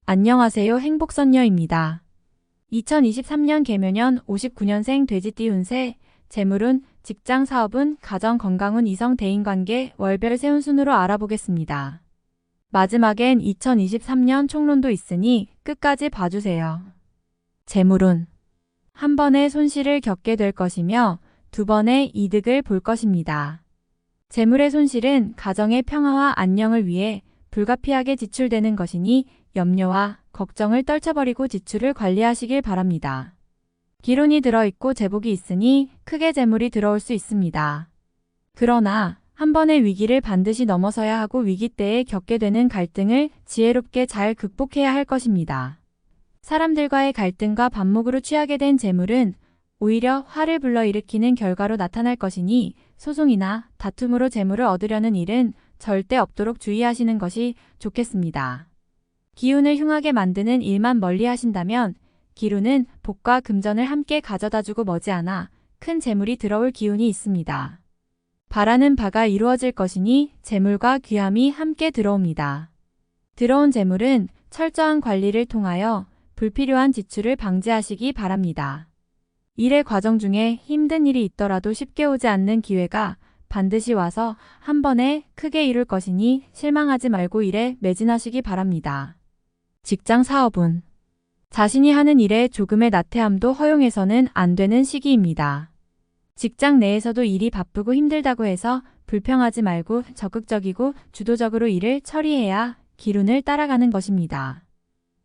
안녕하세요. 행복선녀입니다. 2023년 개묘년 59년생 돼지띠 운세, 재물운, 직장 사업운, 가정 건강운, 이성 대인관계, 월별 세운 순으로 알아보겠습니다. 마지막엔 2023년 총론도 있으니 끝까지 봐주세요. 재물운, 한 번의 손실을 겪게 될 것이며 두 번의 이득을 볼 것입니다. 재물의 손실은 가정의 평화와 안녕을 위해 불가피하게 지출되는 것이니 염려와 걱정을 떨쳐버리고 지출을 관리하시길 바랍니다. 기운이 들어있고 제복이 있으니 크게 재물이 들어올 수 있습니다. 그러나 한 번의 위기를 반드시 넘어서야 하고 위기 때에 겪게 되는 갈등을 지혜롭게 잘 극복해야 할 것입니다. 사람들과의 갈등과 반목으로 취하게 된 재물은 오히려 화를 불러일으키는 결과로 나타날 것이니 소송이나 다툼으로 재물을 얻으려는 일은 절대 없도록 주의하시는 것이 좋겠습니다. 기운을 흉하게 만드는 일만 멀리 하신다면 기운은 복과 금전을 함께 가져다주고 머지않아 큰 재물이 들어올 기운이 있습니다. 바라는 바가 이루어질 것이니 재물과 귀함이 함께 들어옵니다. 들어온 재물은 철저한 관리를 통하여 불필요한 지출을 방지하시기 바랍니다. 일의 과정 중에 힘든 일이 있더라도 쉽게 오지 않는 기회가 반드시 와서 한 번에 크게 이룰 것이니 실망하지 말고 일에 매진하시기 바랍니다. 직장 사업운, 자신이 하는 일에 조금의 나태함도 허용해서는 안 되는 시기입니다. 직장 내에서도 일이 바쁘고 힘들다고 해서 불평하지 말고 적극적이고 주도적으로 일을 처리해야 기운을 따라가는 것입니다.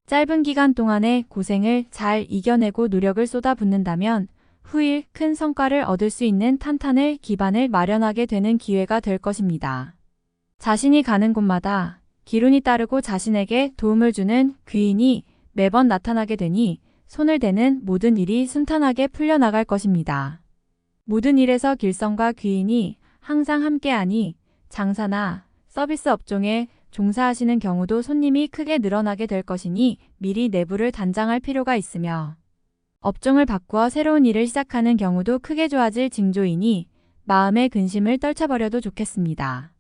짧은 기간 동안의 고생을 잘 이겨내고 노력을 쏟아붓는다면 후일 큰 성과를 얻을 수 있는 탄탄한 기반을 마련하게 되는 기회가 될 것입니다. 자신이 가는 곳마다 기운이 따르고 자신에게 도움을 주는 귀인이 매번 나타나게 되니 손을 대는 모든 일이 순탄하게 풀려나갈 것입니다. 모든 일에서 길성과 귀인이 항상 함께하니 장사나 서비스 업종에 종사하시는 경우도 손님이 크게 늘어나게 될 것이니 미리 내부를 단장할 필요가 있으며 업종을 바꾸어 새로운 일을 시작하는 경우도 크게 좋아질 징조이니 마음의 근심을 떨쳐버려도 좋겠습니다.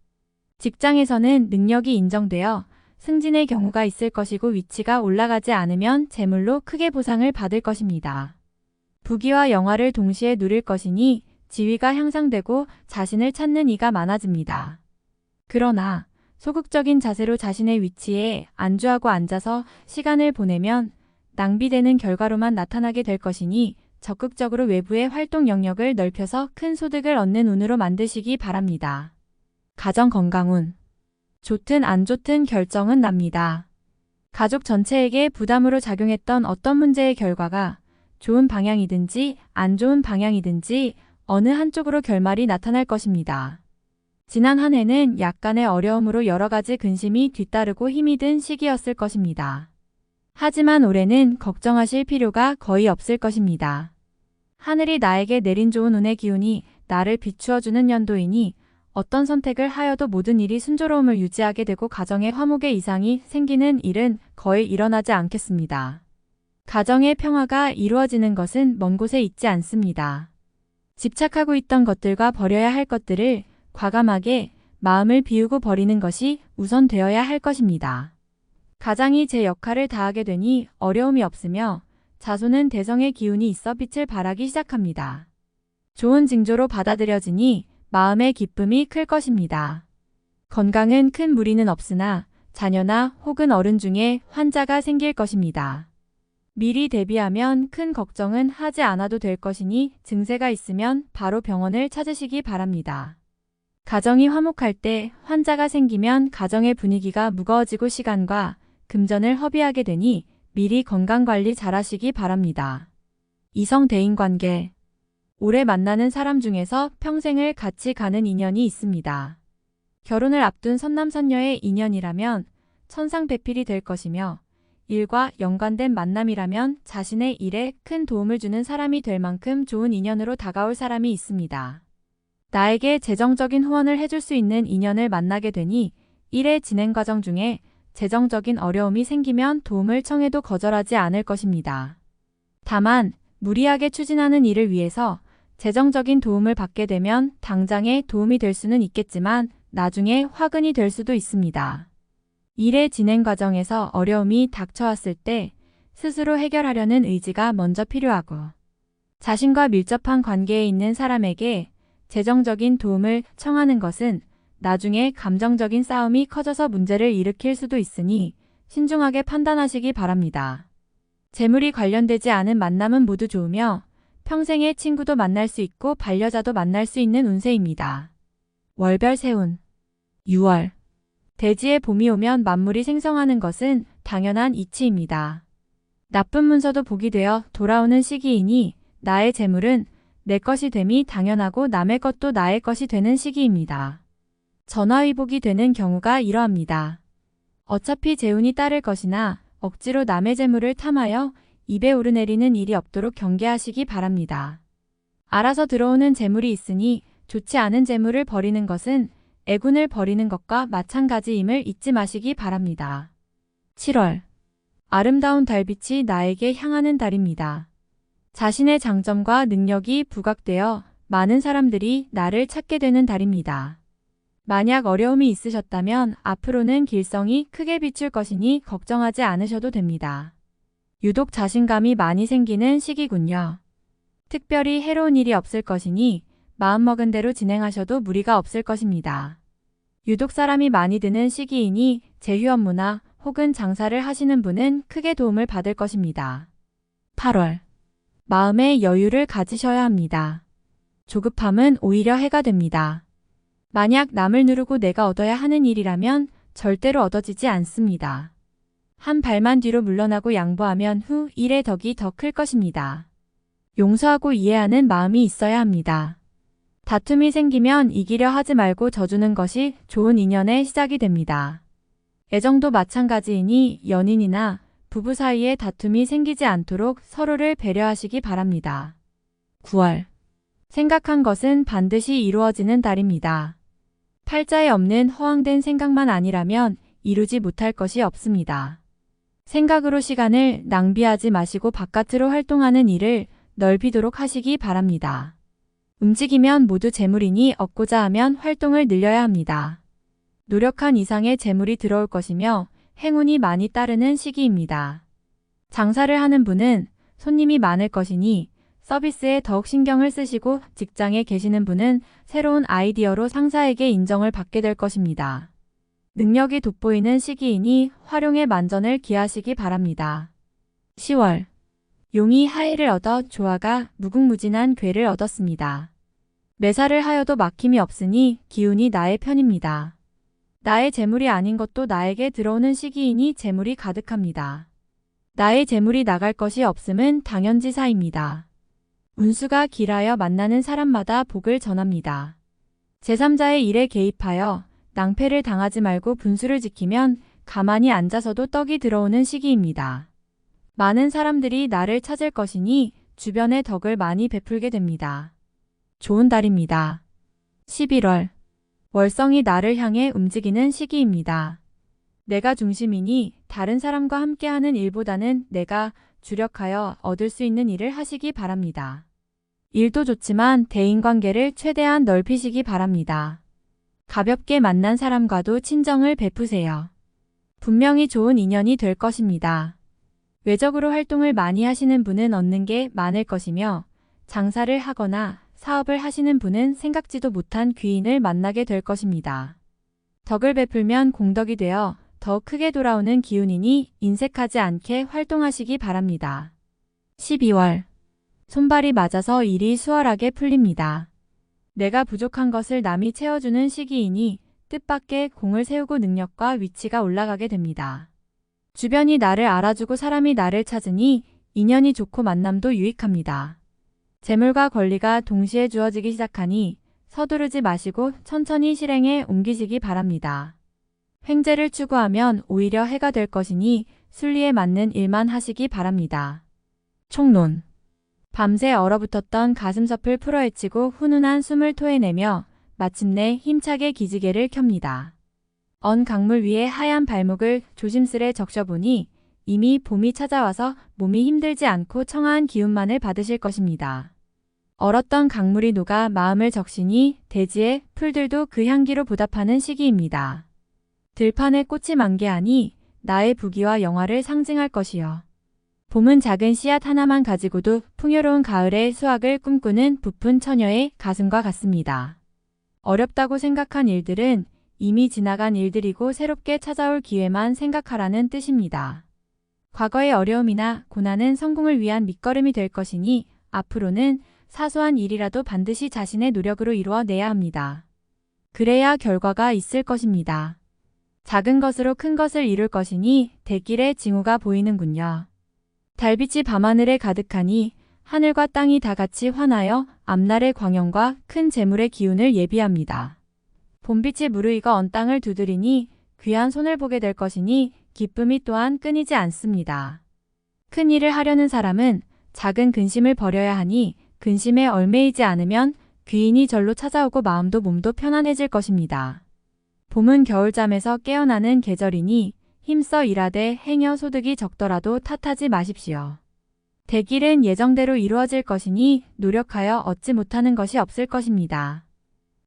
직장에서는 능력이 인정되어 승진의 경우가 있을 것이고 위치가 올라가지 않으면 재물로 크게 보상을 받을 것입니다. 부귀와 영화를 동시에 누릴 것이니 지위가 향상되고 자신을 찾는 이가 많아집니다. 그러나 소극적인 자세로 자신의 위치에 안주하고 앉아서 시간을 보내면 낭비되는 결과로만 나타나게 될 것이니 적극적으로 외부의 활동 영역을 넓혀서 큰 소득을 얻는 운으로 만드시기 바랍니다. 가정 건강운, 좋든 안 좋든 결정은 납니다. 가족 전체에게 부담으로 작용했던 어떤 문제의 결과가 좋은 방향이든지 안 좋은 방향이든지 어느 한쪽으로 결말이 나타날 것입니다. 지난 한 해는 약간의 어려움으로 여러 가지 근심이 뒤따르고 힘이 든 시기였을 것입니다. 하지만 올해는 걱정하실 필요가 거의 없을 것입니다. 하늘이 나에게 내린 좋은 운의 기운이 나를 비추어주는 연도이니 어떤 선택을 하여도 모든 일이 순조로움을 유지하게 되고 가정에 화목의 이상이 생기는 일은 거의 일어나지 않겠습니다. 가정의 평화가 이루어지는 것은 먼 곳에 있지 않습니다. 집착하고 있던 것들과 버려야 할 것들을 과감하게 마음을 비우고 버리는 것이 우선되어야 할 것입니다. 가장이 제 역할을 다하게 되니 어려움이 없으며 자손은 대성의 기운이 있어 빛을 발하기 시작합니다. 좋은 징조로 받아들여지니 마음의 기쁨이 클 것입니다. 건강은 큰 무리는 없으나 자녀나 혹은 어른 중에 환자가 생길 것입니다. 미리 대비하면 큰 걱정은 하지 않아도 될 것이니 증세가 있으면 바로 병원을 찾으시기 바랍니다. 가정이 화목할 때 환자가 생기면 가정의 분위기가 무거워지고 시간과 금전을 허비하게 되니 미리 건강관리 잘하시기 바랍니다. 이성 대인관계, 올해 만나는 사람 중에서 평생을 같이 가는 인연이 있습니다. 결혼을 앞둔 선남선녀의 인연이라면 천상배필이 될 것이며 일과 연관된 만남이라면 자신의 일에 큰 도움을 주는 사람이 될 만큼 좋은 인연으로 다가올 사람이 있습니다. 나에게 재정적인 후원을 해줄 수 있는 인연을 만나게 되니 일의 진행 과정 중에 재정적인 어려움이 생기면 도움을 청해도 거절하지 않을 것입니다. 다만 무리하게 추진하는 일을 위해서 재정적인 도움을 받게 되면 당장에 도움이 될 수는 있겠지만 나중에 화근이 될 수도 있습니다. 일의 진행 과정에서 어려움이 닥쳐왔을 때 스스로 해결하려는 의지가 먼저 필요하고, 자신과 밀접한 관계에 있는 사람에게 재정적인 도움을 청하는 것은 나중에 감정적인 싸움이 커져서 문제를 일으킬 수도 있으니 신중하게 판단하시기 바랍니다. 재물이 관련되지 않은 만남은 모두 좋으며 평생의 친구도 만날 수 있고 반려자도 만날 수 있는 운세입니다. 월별 세운 6월. 대지에 봄이 오면 만물이 생성하는 것은 당연한 이치입니다. 나쁜 문서도 복이 되어 돌아오는 시기이니 나의 재물은 내 것이 됨이 당연하고 남의 것도 나의 것이 되는 시기입니다. 전화위복이 되는 경우가 이러합니다. 어차피 재운이 따를 것이나 억지로 남의 재물을 탐하여 입에 오르내리는 일이 없도록 경계하시기 바랍니다. 알아서 들어오는 재물이 있으니 좋지 않은 재물을 버리는 것은 애군을 버리는 것과 마찬가지임을 잊지 마시기 바랍니다. 7월. 아름다운 달빛이 나에게 향하는 달입니다. 자신의 장점과 능력이 부각되어 많은 사람들이 나를 찾게 되는 달입니다. 만약 어려움이 있으셨다면 앞으로는 길성이 크게 비출 것이니 걱정하지 않으셔도 됩니다. 유독 자신감이 많이 생기는 시기군요. 특별히 해로운 일이 없을 것이니 마음먹은 대로 진행하셔도 무리가 없을 것입니다. 유독 사람이 많이 드는 시기이니 제휴 업무나 혹은 장사를 하시는 분은 크게 도움을 받을 것입니다. 8월. 마음의 여유를 가지셔야 합니다. 조급함은 오히려 해가 됩니다. 만약 남을 누르고 내가 얻어야 하는 일이라면 절대로 얻어지지 않습니다. 한 발만 뒤로 물러나고 양보하면 후 일의 덕이 더 클 것입니다. 용서하고 이해하는 마음이 있어야 합니다. 다툼이 생기면 이기려 하지 말고 져주는 것이 좋은 인연의 시작이 됩니다. 애정도 마찬가지이니 연인이나 부부 사이에 다툼이 생기지 않도록 서로를 배려하시기 바랍니다. 9월. 생각한 것은 반드시 이루어지는 달입니다. 팔자에 없는 허황된 생각만 아니라면 이루지 못할 것이 없습니다. 생각으로 시간을 낭비하지 마시고 바깥으로 활동하는 일을 넓히도록 하시기 바랍니다. 움직이면 모두 재물이니 얻고자 하면 활동을 늘려야 합니다. 노력한 이상의 재물이 들어올 것이며 행운이 많이 따르는 시기입니다. 장사를 하는 분은 손님이 많을 것이니 서비스에 더욱 신경을 쓰시고 직장에 계시는 분은 새로운 아이디어로 상사에게 인정을 받게 될 것입니다. 능력이 돋보이는 시기이니 활용의 만전을 기하시기 바랍니다. 10월. 용이 하해를 얻어 조화가 무궁무진한 괴를 얻었습니다. 매사를 하여도 막힘이 없으니 기운이 나의 편입니다. 나의 재물이 아닌 것도 나에게 들어오는 시기이니 재물이 가득합니다. 나의 재물이 나갈 것이 없음은 당연지사입니다. 운수가 길하여 만나는 사람마다 복을 전합니다. 제3자의 일에 개입하여 낭패를 당하지 말고 분수를 지키면 가만히 앉아서도 떡이 들어오는 시기입니다. 많은 사람들이 나를 찾을 것이니 주변에 덕을 많이 베풀게 됩니다. 좋은 달입니다. 11월. 월성이 나를 향해 움직이는 시기입니다. 내가 중심이니 다른 사람과 함께하는 일보다는 내가 주력하여 얻을 수 있는 일을 하시기 바랍니다. 일도 좋지만 대인관계를 최대한 넓히시기 바랍니다. 가볍게 만난 사람과도 친정을 베푸세요. 분명히 좋은 인연이 될 것입니다. 외적으로 활동을 많이 하시는 분은 얻는 게 많을 것이며 장사를 하거나 사업을 하시는 분은 생각지도 못한 귀인을 만나게 될 것입니다. 덕을 베풀면 공덕이 되어 더 크게 돌아오는 기운이니 인색하지 않게 활동하시기 바랍니다. 12월. 손발이 맞아서 일이 수월하게 풀립니다. 내가 부족한 것을 남이 채워주는 시기이니 뜻밖의 공을 세우고 능력과 위치가 올라가게 됩니다. 주변이 나를 알아주고 사람이 나를 찾으니 인연이 좋고 만남도 유익합니다. 재물과 권리가 동시에 주어지기 시작하니 서두르지 마시고 천천히 실행에 옮기시기 바랍니다. 횡재를 추구하면 오히려 해가 될 것이니 순리에 맞는 일만 하시기 바랍니다. 총론. 밤새 얼어붙었던 가슴섭을 풀어헤치고 훈훈한 숨을 토해내며 마침내 힘차게 기지개를 켭니다. 언 강물 위에 하얀 발목을 조심스레 적셔보니 이미 봄이 찾아와서 몸이 힘들지 않고 청아한 기운만을 받으실 것입니다. 얼었던 강물이 녹아 마음을 적시니 대지의 풀들도 그 향기로 보답하는 시기입니다. 들판에 꽃이 만개하니 나의 부귀와 영화를 상징할 것이요. 봄은 작은 씨앗 하나만 가지고도 풍요로운 가을의 수확을 꿈꾸는 부푼 처녀의 가슴과 같습니다. 어렵다고 생각한 일들은 이미 지나간 일들이고 새롭게 찾아올 기회만 생각하라는 뜻입니다. 과거의 어려움이나 고난은 성공을 위한 밑거름이 될 것이니 앞으로는 사소한 일이라도 반드시 자신의 노력으로 이루어내야 합니다. 그래야 결과가 있을 것입니다. 작은 것으로 큰 것을 이룰 것이니 대길의 징후가 보이는군요. 달빛이 밤하늘에 가득하니 하늘과 땅이 다 같이 환하여 앞날의 광영과 큰 재물의 기운을 예비합니다. 봄빛이 무르익어 언 땅을 두드리니 귀한 손을 보게 될 것이니 기쁨이 또한 끊이지 않습니다. 큰 일을 하려는 사람은 작은 근심을 버려야 하니 근심에 얽매이지 않으면 귀인이 절로 찾아오고 마음도 몸도 편안해질 것입니다. 봄은 겨울잠에서 깨어나는 계절이니 힘써 일하되 행여 소득이 적더라도 탓하지 마십시오. 대길은 예정대로 이루어질 것이니 노력하여 얻지 못하는 것이 없을 것입니다.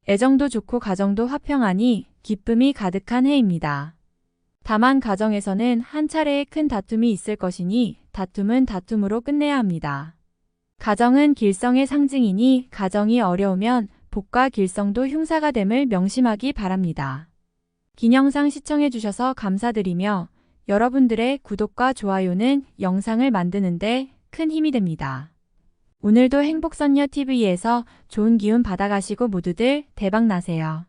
애정도 좋고 가정도 화평하니 기쁨이 가득한 해입니다. 다만 가정에서는 한 차례의 큰 다툼이 있을 것이니 다툼은 다툼으로 끝내야 합니다. 가정은 길성의 상징이니 가정이 어려우면 복과 길성도 흉사가 됨을 명심하기 바랍니다. 긴 영상 시청해주셔서 감사드리며 여러분들의 구독과 좋아요는 영상을 만드는데 큰 힘이 됩니다. 오늘도 행복선녀TV에서 좋은 기운 받아가시고 모두들 대박나세요.